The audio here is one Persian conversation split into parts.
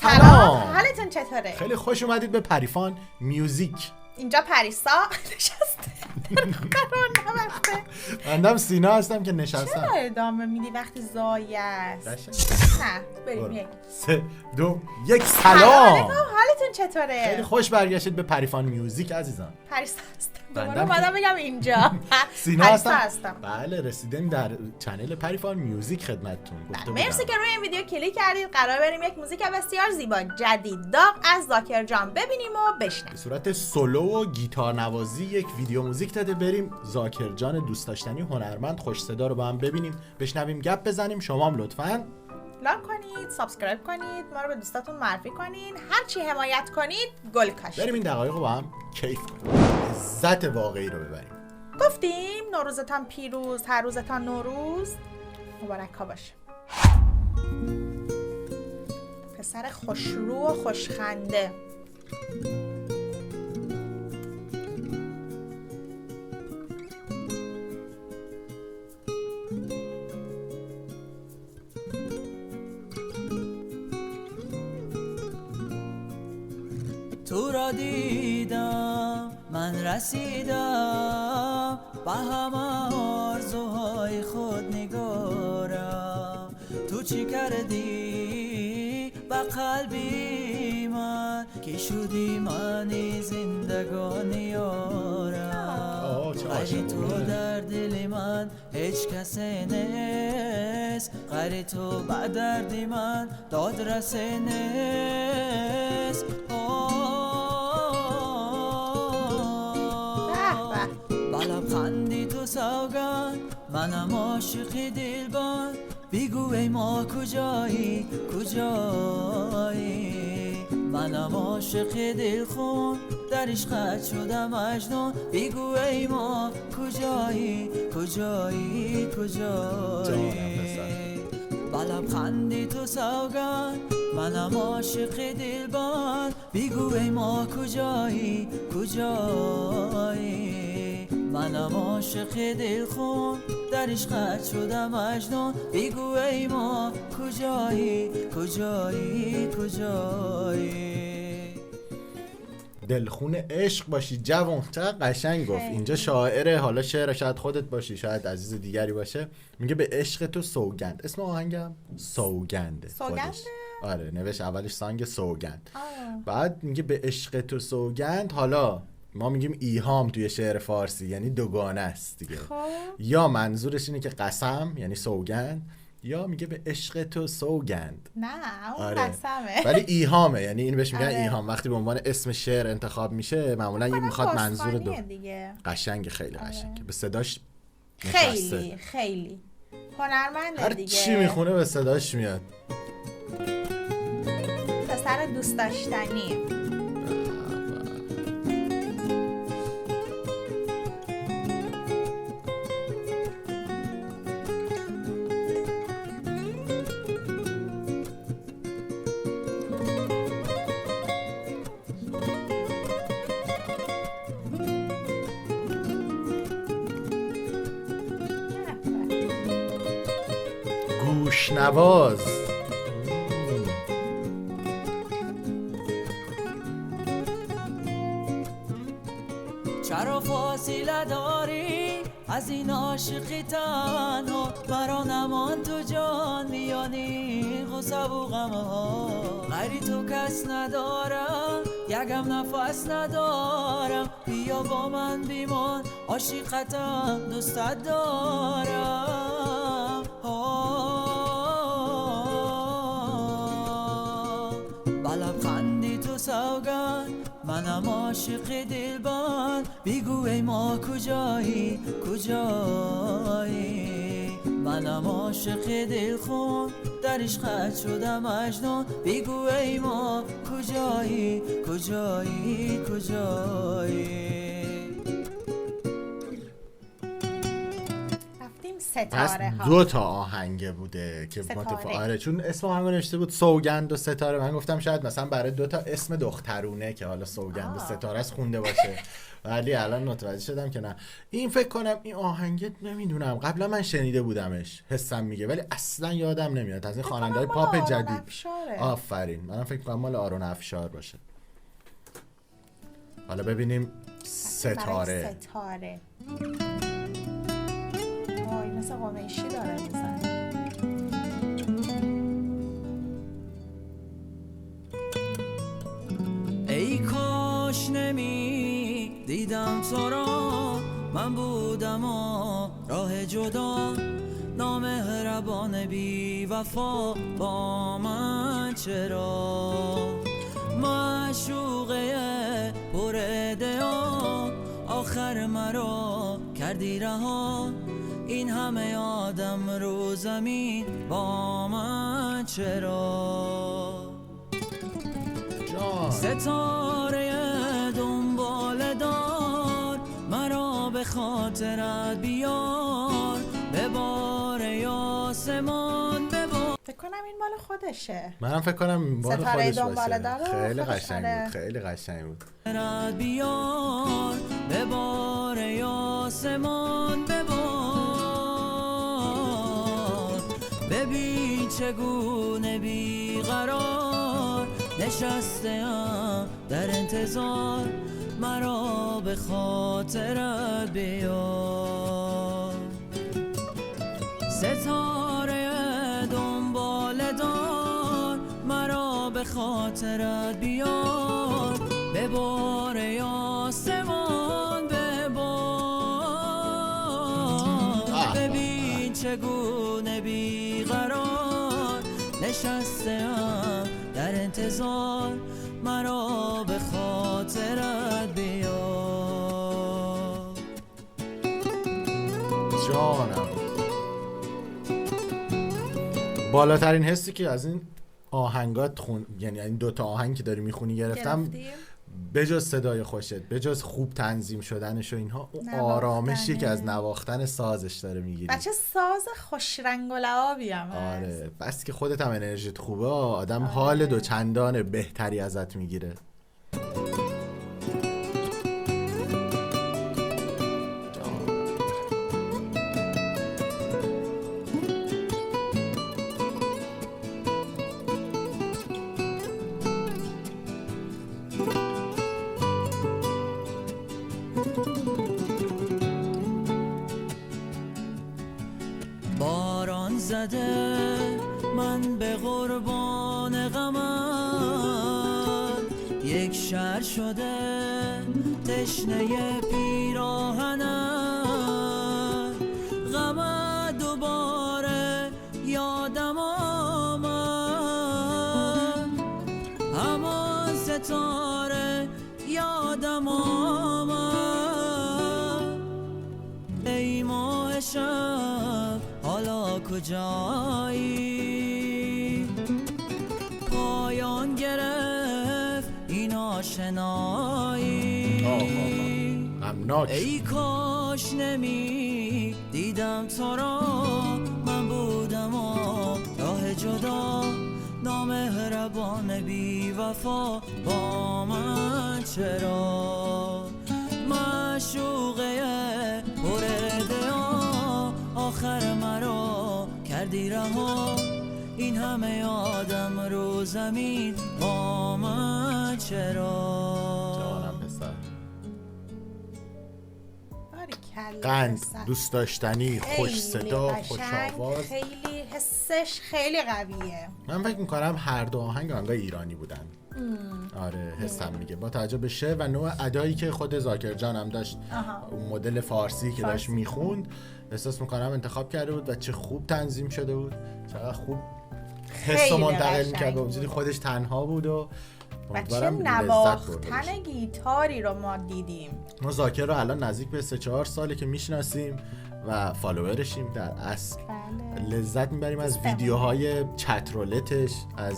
سلام. حالتون چطوره؟ خیلی خوش اومدید به پریفان میوزیک. اینجا پریسا نشسته قرار نبسته. بندم سینا هستم که نشستم. چرا ادامه میدی وقتی زایی است؟ نه بریم. 1 3 2 1 سلام. حالتون چطوره؟ خیلی خوش برگشتید به پریفان میوزیک عزیزان. پریسا هستم. بندم دوباره اومدم بگم اینجا. سینا پریسا هستم. بله رسیدیم در چنل پریفان میوزیک خدمتتون. مرسی که روی این ویدیو کلیک کردید. قرار بریم یک موزیک بسیار زیبا جدید داغ از ذاکر جان ببینیم و بشنویم. به صورت سولو و گیتار نوازی یک ویدیو موزیک داده. بریم ذاکر جان دوست داشتنی هنرمند خوش صدا رو با هم ببینیم، بشنویم، گپ بزنیم. شما هم لطفاً لایک کنید، سابسکرایب کنید، ما رو به دوستاتون معرفی کنید، هر چی حمایت کنید گل کاشید. بریم این دقایق رو با هم کیف کنیم، لذت واقعی رو ببریم. گفتیم نوروزتان پیروز، هر روزتان نوروز مبارک ها باشه. پسر خوشرو و خوشخنده. تو را دیدم من رسیدم به همه آرزوهای خود نگارم. تو چی کردی به قلبی من که شدی منی زندگانی یارم. غیر تو در دل من هیچ کسی نیست، غیر تو به درد من دادرسی نیست. لبخندی تو سوگند منم عاشق دلبند، بگو ای ما کجایی کجایی. منم عاشق دلخون در عشقت شدم مجنون، بگو ای ما کجایی کجایی کجایی. لبخندی تو سوگند منم عاشق دلبند، بگو ای ما کجایی کجایی. منم عاشق دلخون در عشقت شدم مجنون، بگو ای ما کجایی کجایی کجایی. دلخون عشق باشی جوان. چقدر قشنگ گفت. اینجا شاعره، حالا شعر شاید خودت باشی، شاید عزیز دیگری باشه. میگه به عشق تو سوگند. اسم آهنگم سوگنده. سوگنده؟ آره نوشت اولش سانگ سوگند. بعد میگه به عشق تو سوگند. حالا ما میگیم ایهام توی شعر فارسی، یعنی دوگانه است دیگه. یا منظورش اینه که قسم یعنی سوگند، یا میگه به عشق تو سوگند. نه اون قسمه ولی ایهامه، یعنی این بهش میگن آره. ایهام. وقتی به عنوان اسم شعر انتخاب میشه معمولا یه میخواد منظور دو دیگه. قشنگ، خیلی قشنگه. به صداش خیلی خیلی هنرمنده هر دیگه. چی میخونه به صداش میاد. پسر دوست داشتنی. گوشنواز. چرا فاصله داری از این عاشق تنها، مرا نمان تو جان میانی غصه و غم ها. غیری تو کس ندارم، یکم نفس ندارم، بیا با من بیمان عاشقتم دوستت دارم. لبخندی تو سوگند منم عاشق دلبند، بگو ای ما کجایی کجایی. منم عاشق دلخون در عشقت شدم مجنون، بگو ای ما کجایی کجایی کجایی. رفتیم ستاره ها. 2 تا آهنگ بوده که آره چون اسم آهنگ نوشته بود سوگند و ستاره، من گفتم شاید مثلا برای 2 تا اسم دخترونه که حالا سوگند و ستاره است خونده باشه، ولی الان متوجه شدم که نه. این فکر کنم این آهنگ نمیدونم قبلا من شنیده بودمش، حسم میگه، ولی اصلا یادم نمیاد. از این خواننده‌های پاپ جدید. آفرین، منم فکر کنم مال آرون افشار باشه. حالا ببینیم ستاره. وای مثل قمیشی داره میزنه. ای کاش نمی دیدم تو را، من بودم راه جدا، نامهربان بی وفا با من چرا، معشوقه پر ادعا، آخر مرا کردی رها، این همه آدم رو زمین با من چرا، ستاره دنبال دار، مرا به خاطرت بیار، ببار آسمان ببار. فکر کنم این مال خودشه. منم فکر کنم این مال خودش باشه. خیلی قشنگ بود، خیلی قشنگ بود. بیار ببار آسمان ببار، ببین چگونه بیقرار نشسته‌ام در انتظار، مرا به خاطرت بیار، ستاره دنبال دار، مرا به خاطرت بیار، ببار آسمان ببار، ببین چگونه بیقرار نشسته‌ام در انتظار، مرا به خاطرت بیار. جانم بالاترین حسی که از این آهنگات یعنی این 2 تا آهنگ که داری میخونی گرفتم، بجز صدای خوشت، بجز خوب تنظیم شدنش و اینها، اون آرامشی که از نواختن سازش داره میگیری. بچه ساز خوش رنگ و لعابی هم هست. آره بس که خودت هم انرژیت خوبه، آدم حال دوچندان بهتری ازت میگیره. باران زده من به قربان غمم، یک شهر شده تشنه پیراهنم، غمت دوباره یادم آمد، همان ستاره یادم آمد، ای ماه شب حالا کجایی، پایان گرفت این آشنایی، ای کاش نمی دیدم تو را، من بودم راه جدا، نامهربان بی وفا با من چرا، معشوقه پر ادعا، آخر مرا کردی رها، این همه آدم رو زمین با من چرا. جانم پسر. قند، دوست داشتنی، خوش صدا، خوش آواز، خیلی حسش خیلی قویه. من فکر میکنم هر 2 آهنگ ایرانی بودن. آره حسم میگه با توجه به شعر و نوع ادایی که خود زاکر جان هم داشت، اون مدل فارسی که داشت میخوند، احساس میکنم انتخاب کرده بود و چه خوب تنظیم شده بود، چقدر خوب حس منتقل میکرد به وجودی خودش تنها بود و چه نواختن گیتاری رو ما دیدیم. ما زاکر رو الان نزدیک به 3-4 ساله که میشناسیم و فالوورشیم در اصل. لذت میبریم از ویدیوهای چت رولتش، از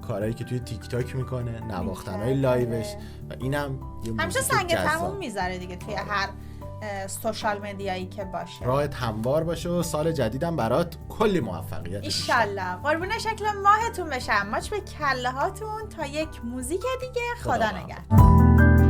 کارهایی که توی تیک تاک میکنه، نواختنهای لایوش، و اینم همیشه سنگ تموم میذاره دیگه توی هر سوشال مدیایی که باشه. راهت هموار باشه و سال جدیدم برات کلی موفقیت. ایشالله. قربون شکل ماهتون بشم. ماچ به کله هاتون تا یک موزیک دیگه. خدا نگهدار.